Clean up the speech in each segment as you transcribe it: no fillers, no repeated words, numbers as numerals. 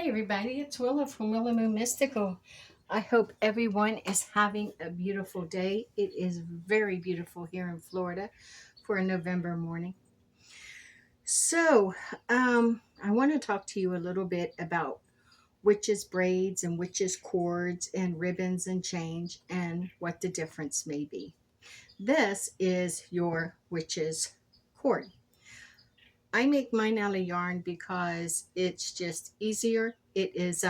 Hey everybody, it's Willa from Willa Moon Mystical. I hope everyone is having a beautiful day. It is very beautiful here in Florida for a November morning. So, I want to talk to you a little bit about witches' braids and witches' cords and ribbons and change and what the difference may be. This is your witch's cord. I make mine out of yarn because it's just easier. It is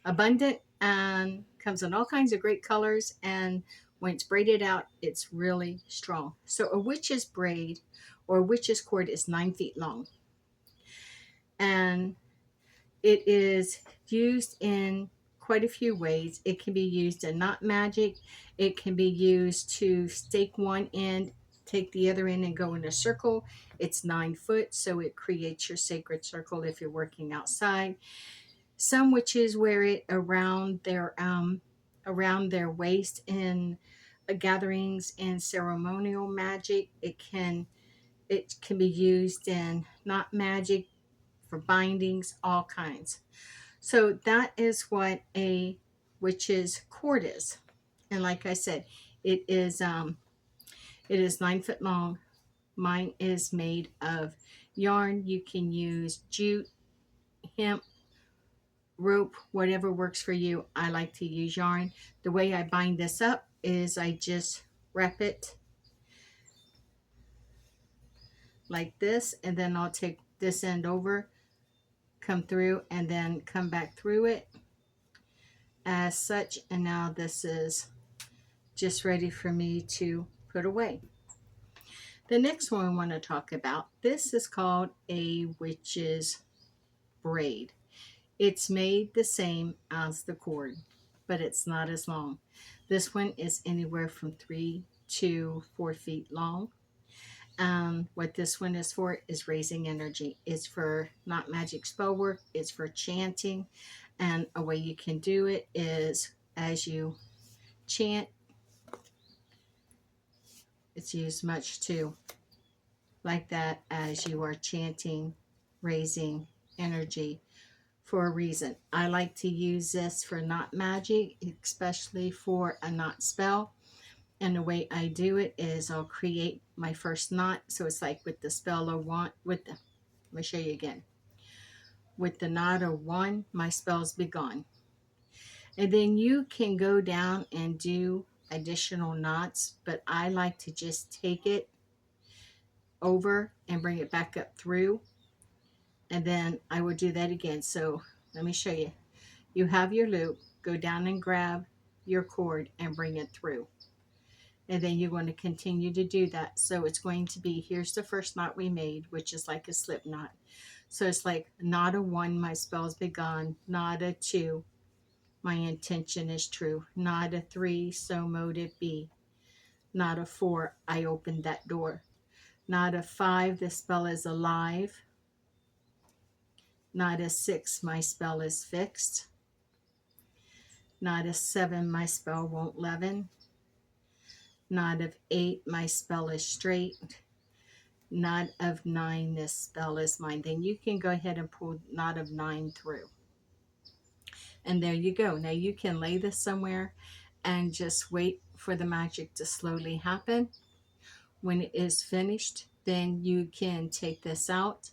abundant and comes in all kinds of great colors. And when it's braided out, it's really strong. So a witch's braid or witch's cord is 9 feet long. And it is used in quite a few ways. It can be used in knot magic. It can be used to stake one end, take the other end, and go in a circle. It's 9 foot, so it creates your sacred circle if you're working outside. Some witches wear it around their waist in gatherings and ceremonial magic. It can be used in knot magic for bindings, all kinds. So that is what a witch's cord is. And like I said, it is um it is 9 foot long. Mine is made of yarn. You can use jute, hemp, rope, whatever works for you. I like to use yarn. The way I bind this up is I just wrap it like this, and then I'll take this end over, come through, and then come back through it as such. And now this is just ready for me to put away. The next one I want to talk about, this is called a witch's braid. It's made the same as the cord, but it's not as long. This one is anywhere from 3 to 4 feet long. What this one is for is raising energy. It's for not magic spell work. It's for chanting. And a way you can do it is as you chant, it's used much too, like that, as you are chanting, raising energy for a reason. I like to use this for knot magic, especially for a knot spell. And the way I do it is I'll create my first knot. So it's like with the spell of one, let me show you again. With the knot of one, my spell's be gone. And then you can go down and do additional knots, but I like to just take it over and bring it back up through, and then I will do that again. So let me show you. You have your loop, go down and grab your cord and bring it through, and then you're going to continue to do that. So it's going to be, here's the first knot we made, which is like a slip knot. So it's like knot of one, my spell's begun. Knot of two, my intention is true. Knot of three, so motive be. Knot of four, I opened that door. Knot of five, the spell is alive. Knot of six, my spell is fixed. Knot of seven, my spell won't leaven. Knot of eight, my spell is straight. Knot of nine, this spell is mine. Then you can go ahead and pull knot of nine through. And there you go. Now you can lay this somewhere and just wait for the magic to slowly happen. When it is finished, then you can take this out.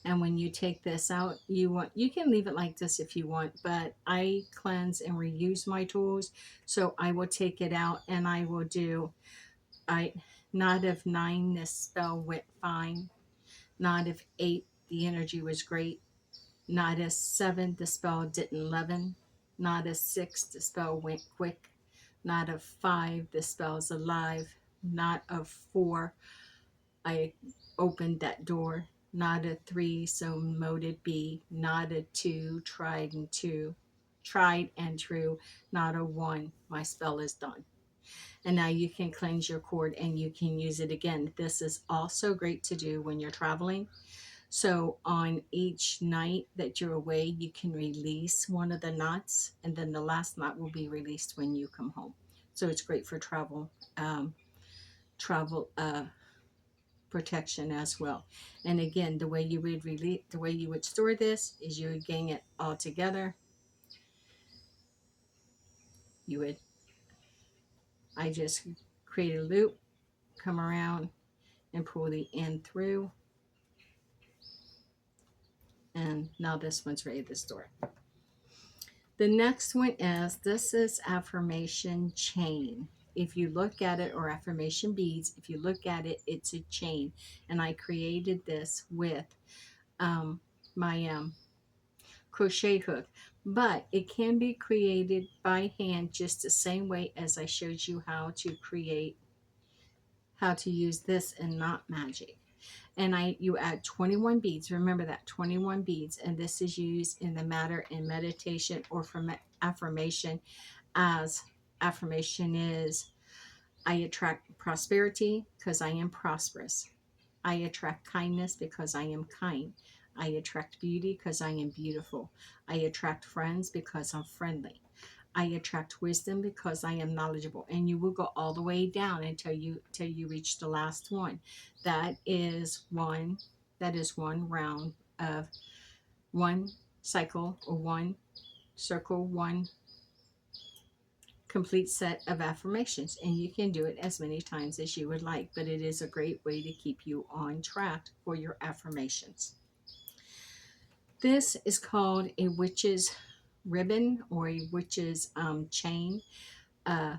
And when you take this out, you can leave it like this if you want, but I cleanse and reuse my tools. So I will take it out and I will do I knot of nine, this spell went fine. Knot of eight, the energy was great. Knot of seven, the spell didn't leaven. Knot of six, the spell went quick. Knot of five, the spell's alive. Knot of four, I opened that door. Knot of three, so motive be. Knot of two, tried and true. Knot of one, my spell is done. And now you can cleanse your cord and you can use it again. This is also great to do when you're traveling. So on each night that you're away, you can release one of the knots, and then the last knot will be released when you come home. So it's great for travel protection as well. And again, the way you would release, the way you would store this is you would gang it all together. You would, I just create a loop, come around and pull the end through. And now this one's ready to store. The next one is, this is affirmation chain. If you look at it, or affirmation beads, if you look at it, it's a chain. And I created this with my crochet hook, but it can be created by hand just the same way as I showed you how to create, how to use this in Knot Magic. And you add 21 beads. Remember that, 21 beads. And this is used in the matter in meditation or from affirmation, as affirmation is, I attract prosperity because I am prosperous. I attract kindness because I am kind. I attract beauty because I am beautiful. I attract friends because I'm friendly. I attract wisdom because I am knowledgeable. And you will go all the way down until you reach the last one. That is one round of one cycle, or one circle, one complete set of affirmations. And you can do it as many times as you would like, but it is a great way to keep you on track for your affirmations. This is called a witch's ribbon, or a witch's chain. And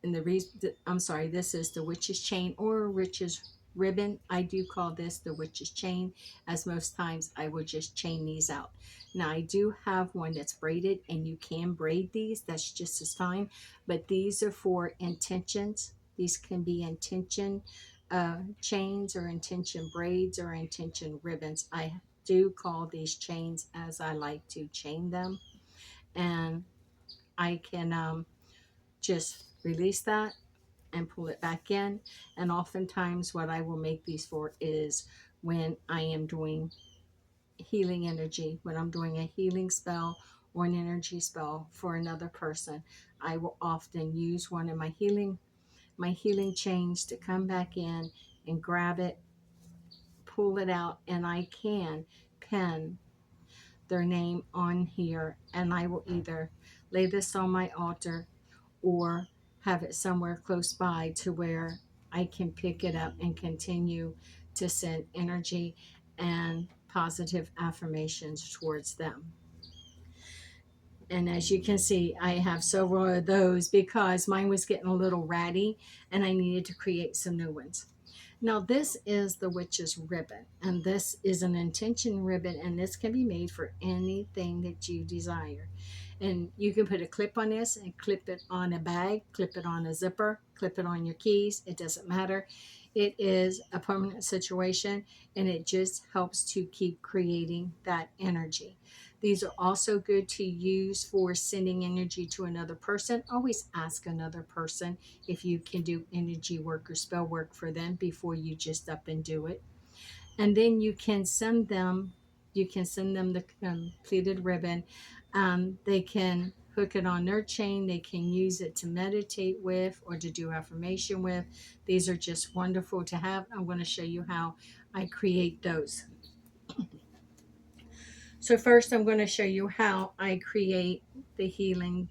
the reason, I'm sorry, this is the witch's chain or a witch's ribbon. I do call this the witch's chain, as most times I will just chain these out. Now I do have one that's braided, and you can braid these, that's just as fine, but these are for intentions. These can be intention chains, or intention braids, or intention ribbons. I do call these chains as I like to chain them. And I can just release that and pull it back in. And oftentimes what I will make these for is when I am doing healing energy, when I'm doing a healing spell or an energy spell for another person, I will often use one of my healing chains to come back in and grab it, pull it out, and I can pen their name on here. And I will either lay this on my altar or have it somewhere close by to where I can pick it up and continue to send energy and positive affirmations towards them. And as you can see, I have several of those because mine was getting a little ratty and I needed to create some new ones. Now this is the witch's ribbon, and this is an intention ribbon, and this can be made for anything that you desire. And you can put a clip on this and clip it on a bag, clip it on a zipper, clip it on your keys. It doesn't matter. It is a permanent situation, and it just helps to keep creating that energy. These are also good to use for sending energy to another person. Always ask another person if you can do energy work or spell work for them before you just up and do it. And then you can send them the completed ribbon. They can hook it on their chain. They can use it to meditate with or to do affirmation with. These are just wonderful to have. I'm going to show you how I create those. So first I'm going to show you how I create the healing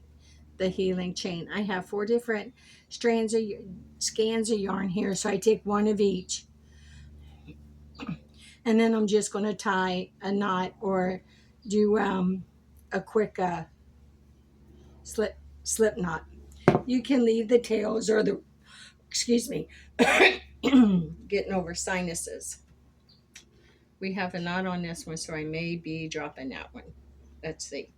chain. I have 4 different skeins of yarn here, so I take one of each. And then I'm just going to tie a knot or do a quick slip knot. You can leave the tails or the, excuse me, getting over sinuses. We have a knot on this one, so I may be dropping that one. Let's see.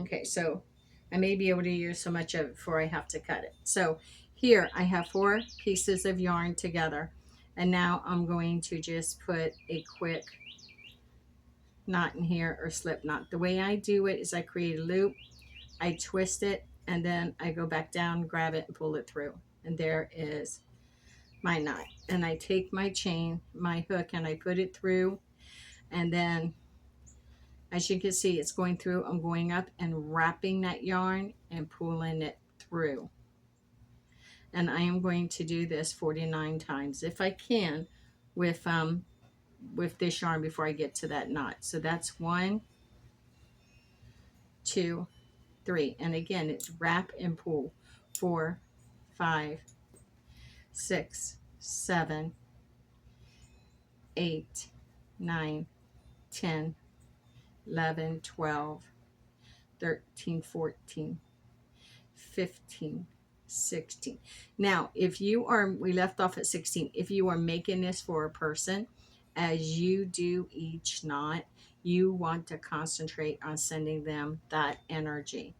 Okay, so I may be able to use so much of it before I have to cut it. So here I have 4 pieces of yarn together, and now I'm going to just put a quick knot in here, or slip knot. The way I do it is I create a loop, I twist it, and then I go back down, grab it, and pull it through. And there is my knot. And I take my chain, my hook, and I put it through, and then As you can see, it's going through. I'm going up and wrapping that yarn and pulling it through. And I am going to do this 49 times if I can with this yarn before I get to that knot. So that's 1, 2, 3. And again, it's wrap and pull. 4, 5, 6, 7, 8, 9, 10, 11, 12, 13, 14, 15, 16. Now, if you are, we left off at 16, if you are making this for a person, as you do each knot, you want to concentrate on sending them that energy.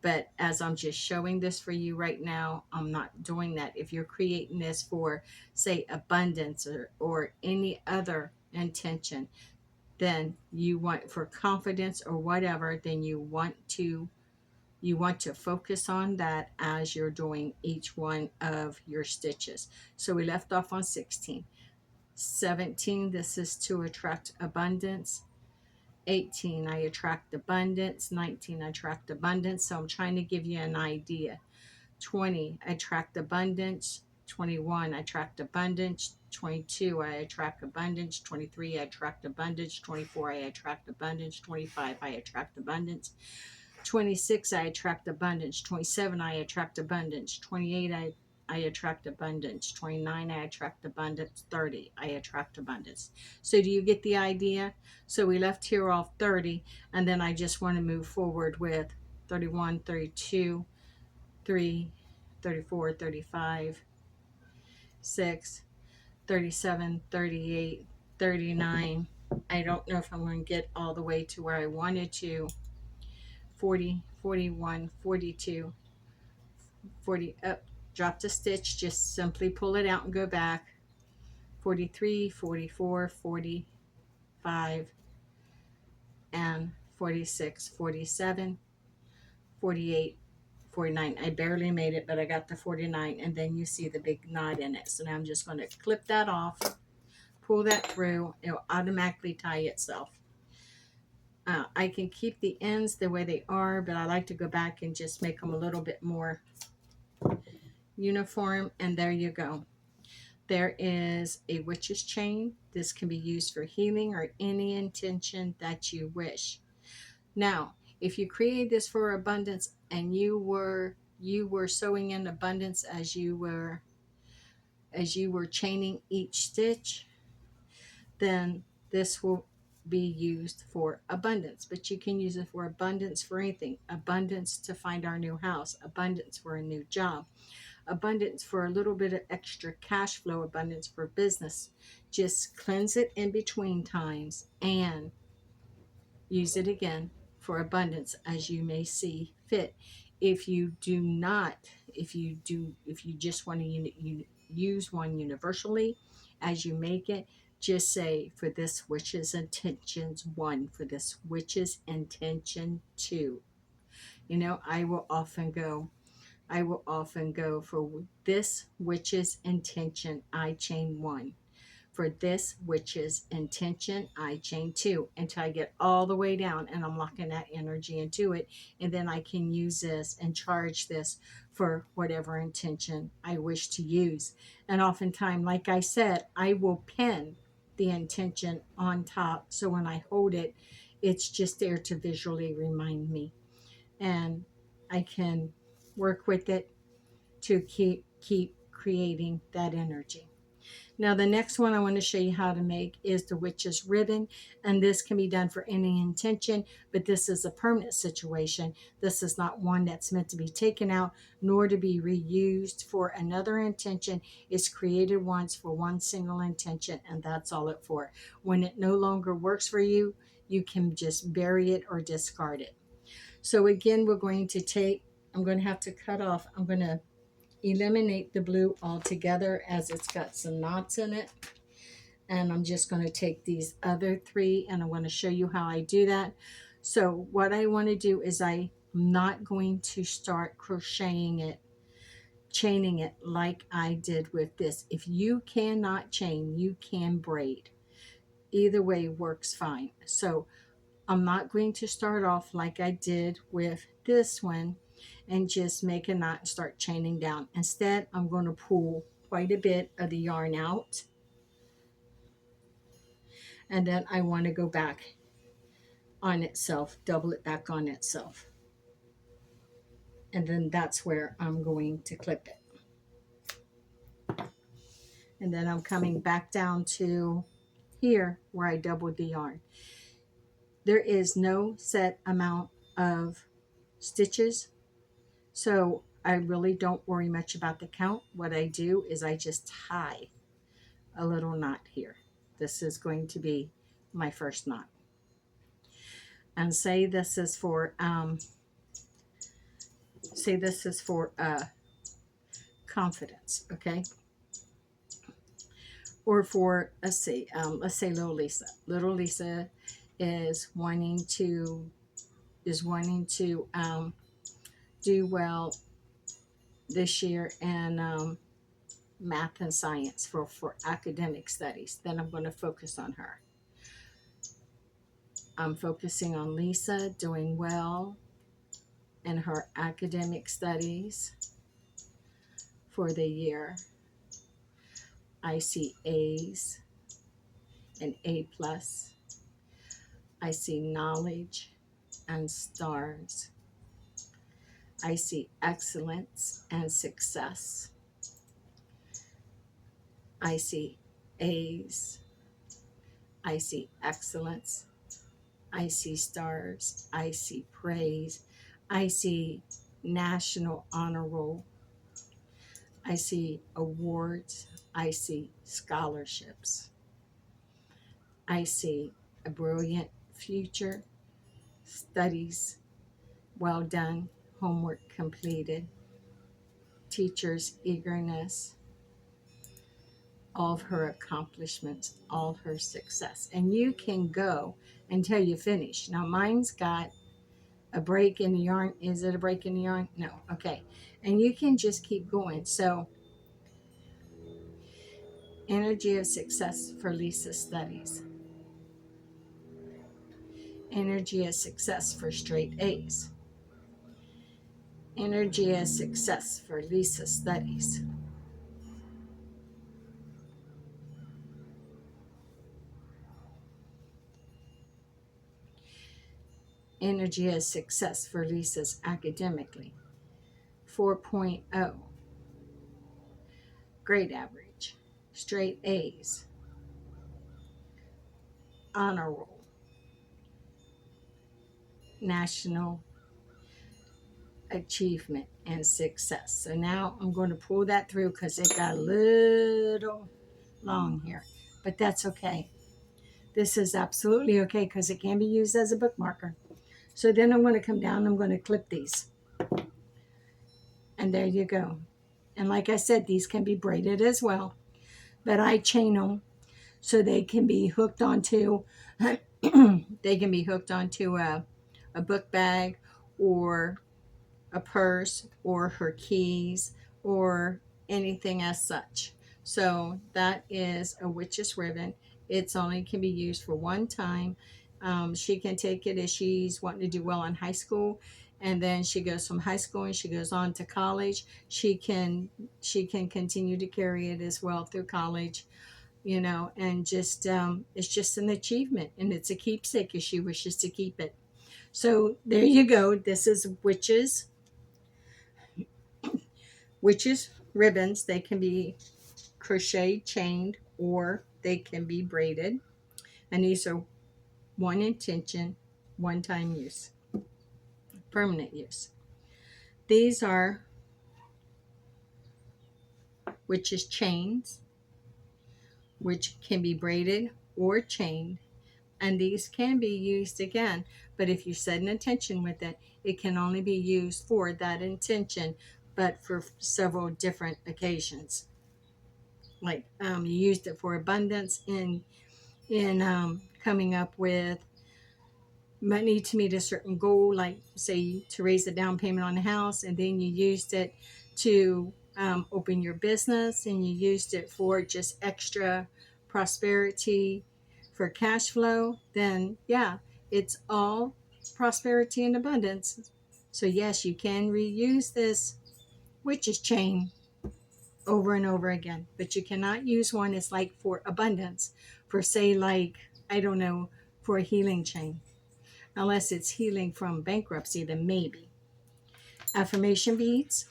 But as I'm just showing this for you right now, I'm not doing that. If you're creating this for, say, abundance or any other intention, then you want for confidence or whatever, then you want to focus on that as you're doing each one of your stitches. So we left off on 16. 17, this is to attract abundance. 18, I attract abundance. 19, I attract abundance. So I'm trying to give you an idea. 20, I attract abundance. 21, I attract abundance. 22, I attract abundance. 23, I attract abundance. 24, I attract abundance. 25, I attract abundance. 26, I attract abundance. 27, I attract abundance. 28, I attract abundance. 29, I attract abundance. 30, I attract abundance. So do you get the idea? So we left here off 30, and then I just want to move forward with 31, 32, 3, 34, 35, 6, 37, 38, 39. I don't know if I'm going to get all the way to where I wanted to. 40, 41, 42, 40, up, drop the stitch, just simply pull it out and go back. 43, 44, 45, and 46, 47, 48, 49. I barely made it, but I got the 49, and then you see the big knot in it. So now I'm just going to clip that off, pull that through. It'll automatically tie itself. I can keep the ends the way they are, but I like to go back and just make them a little bit more uniform. And there you go. There is a witch's chain. This can be used for healing or any intention that you wish. Now, if you create this for abundance and you were sewing in abundance as you were chaining each stitch, then this will be used for abundance. But you can use it for abundance for anything. Abundance to find our new house, abundance for a new job, abundance for a little bit of extra cash flow, abundance for business. Just cleanse it in between times and use it again for abundance as you may see fit. If you do not, if you just want to use one universally as you make it, just say, for this witch's intentions 1, for this witch's intention 2. You know, I will often go for this witch's intention, I chain 1. For this witch's intention, I chain 2, until I get all the way down and I'm locking that energy into it. And then I can use this and charge this for whatever intention I wish to use. And oftentimes, like I said, I will pin the intention on top. So when I hold it, it's just there to visually remind me. And I can work with it to keep creating that energy. Now the next one I want to show you how to make is the witch's ribbon, and this can be done for any intention, but this is a permanent situation. This is not one that's meant to be taken out nor to be reused for another intention. It's created once for one single intention, and that's all it for. When it no longer works for you, you can just bury it or discard it. So again, I'm going to have to cut off, I'm going to eliminate the blue altogether as it's got some knots in it, and I'm just going to take these other 3 and I want to show you how I do that. So what I want to do is I'm not going to start chaining it like I did with this. If you cannot chain, you can braid. Either way works fine. So I'm not going to start off like I did with this one and just make a knot and start chaining down. Instead, I'm going to pull quite a bit of the yarn out, and then I want to go back on itself, double it back on itself. And then that's where I'm going to clip it. And then I'm coming back down to here where I doubled the yarn. There is no set amount of stitches, so I really don't worry much about the count. What I do is I just tie a little knot here. This is going to be my first knot. And say this is for confidence, okay? Or for, let's say little Lisa. Little Lisa is wanting to do well this year in math and science for academic studies. Then I'm going to focus on her. I'm focusing on Lisa doing well in her academic studies for the year. I see A's and A plus. I see knowledge and stars. I see excellence and success. I see A's. I see excellence. I see stars. I see praise. I see national honor roll. I see awards. I see scholarships. I see a brilliant future, studies well done, homework completed, teachers' eagerness, all of her accomplishments, all her success. And you can go until you finish. Now, mine's got a break in the yarn. Is it a break in the yarn? No. Okay. And you can just keep going. So, energy of success for Lisa's studies. Energy of success for straight A's. Energy of success for Lisa's studies. Energy of success for Lisa's academically. 4.0. Grade average. Straight A's. Honor roll. National achievement and success. So now I'm going to pull that through because it got a little long here, but that's okay. This is absolutely okay because it can be used as a bookmarker. So then I'm going to come down, I'm going to clip these. And there you go. And like I said, these can be braided as well, but I chain them so they can be hooked onto they can be hooked onto a book bag or a purse or her keys or anything as such. So that is a witch's ribbon. It's only can be used for one time. She can take it if she's wanting to do well in high school, and then she goes from high school and she goes on to college. She can continue to carry it as well through college, and just it's just an achievement, and it's a keepsake if she wishes to keep it. So there you go. This is witches ribbons. They can be crochet chained or they can be braided, and these are one intention, one time use, permanent use. These are witches chains, which can be braided or chained, and these can be used again, but if you set an intention with it, it can only be used for that intention, but for several different occasions. Like you used it for abundance in coming up with money to meet a certain goal, like say to raise a down payment on a house, and then you used it to open your business, and you used it for just extra prosperity for cash flow, then yeah, It's all prosperity and abundance. So yes, you can reuse this witch's chain over and over again, but you cannot use one as like for abundance, for say like, I don't know, for a healing chain. Unless it's healing from bankruptcy, then maybe. Affirmation beads,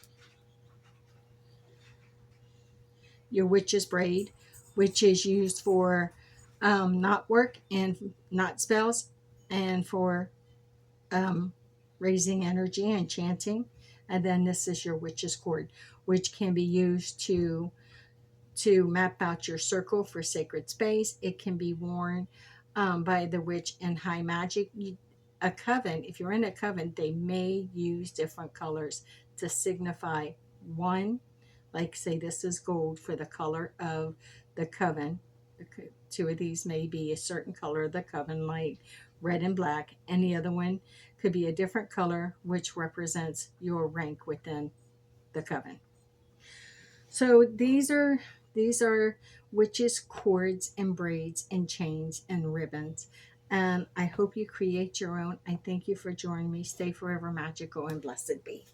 your witch's braid, which is used for knot work and knot spells, and for um, raising energy and chanting. And then this is your witch's cord, which can be used to map out your circle for sacred space. It can be worn by the witch in high magic. A coven, if you're in a coven, they may use different colors to signify one, like say this is gold for the color of the coven. Two of these may be a certain color of the coven, like red and black, and the other one could be a different color, which represents your rank within the coven. So these are witches cords and braids and chains and ribbons. And I hope you create your own. I thank you for joining me. Stay forever magical and blessed be.